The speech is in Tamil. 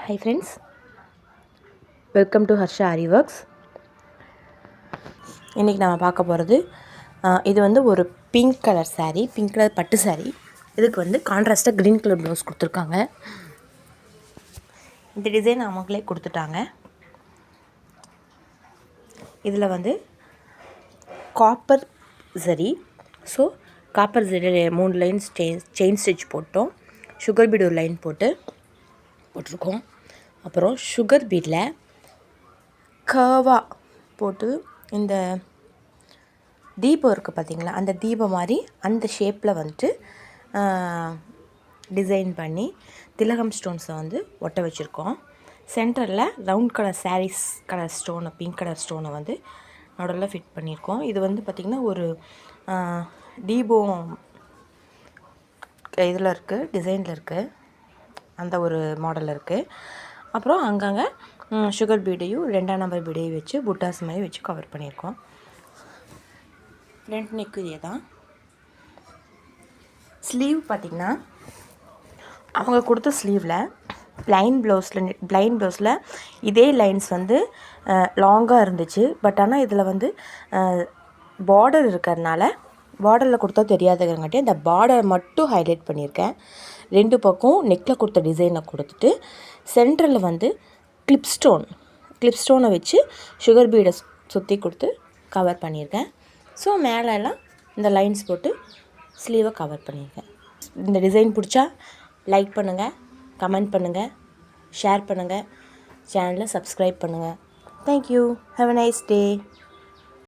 Hi friends, welcome to Harsha Ari Works. இன்றைக்கி நம்ம பார்க்க போகிறது இது வந்து ஒரு pink colour saree, pink colour பட்டு saree. இதுக்கு வந்து கான்ட்ராஸ்ட்டாக க்ரீன் கலர் ப்ளவுஸ் கொடுத்துருக்காங்க. இந்த டிசைன் அவங்களே கொடுத்துட்டாங்க. இதில் வந்து காப்பர் சரி, ஸோ காப்பர் சரி 3 லைன்ஸ் செயின் ஸ்டிச் போட்டோம். சுகர் பீட் ஒரு லைன் போட்டிருக்கோம். அப்புறம் சுகர் பீடில் கர்வாக போட்டு இந்த தீபம் இருக்குது பார்த்திங்களா, அந்த தீபம் மாதிரி அந்த ஷேப்பில் வந்துட்டு டிசைன் பண்ணி திலகம் ஸ்டோன்ஸை வந்து ஒட்ட வச்சுருக்கோம். சென்டரில் ரவுண்ட் கலர் சாரீஸ் கலர் ஸ்டோனை, பிங்க் கலர் ஸ்டோனை வந்து நடுவில் ஃபிட் பண்ணியிருக்கோம். இது வந்து பார்த்திங்கன்னா ஒரு தீபம் இதில் இருக்குது, டிசைனில் இருக்குது, அந்த ஒரு மாடலில் இருக்குது. அப்புறம் அங்கங்கே சுகர் பீடையும் 2ஆம் நம்பர் பீடையும் வச்சு புட்டாஸ் மாதிரி வச்சு கவர் பண்ணியிருக்கோம். ஃப்ரண்ட் நெக்கு இதே தான். ஸ்லீவ் பார்த்திங்கன்னா அவங்க கொடுத்த ஸ்லீவில் ப்ளைன் ப்ளவுஸில் இதே லைன்ஸ் வந்து லாங்காக இருந்துச்சு. பட் ஆனால் இதில் வந்து பார்டர் இருக்கிறதுனால பார்டரில் கொடுத்தா தெரியாதுங்காட்டி அந்த பார்டரை மட்டும் ஹைலைட் பண்ணியிருக்கேன். 2 பக்கம் நெக்கில் கொடுத்த டிசைனை கொடுத்துட்டு சென்டரில் வந்து கிளிப் ஸ்டோனை வச்சு சுகர் பீடை சுற்றி கொடுத்து கவர் பண்ணியிருக்கேன். ஸோ மேலெல்லாம் இந்த லைன்ஸ் போட்டு ஸ்லீவை கவர் பண்ணியிருக்கேன். இந்த டிசைன் பிடிச்சா லைக் பண்ணுங்கள், கமெண்ட் பண்ணுங்கள், ஷேர் பண்ணுங்கள், சேனலை சப்ஸ்கிரைப் பண்ணுங்கள். Thank you. Have a nice day.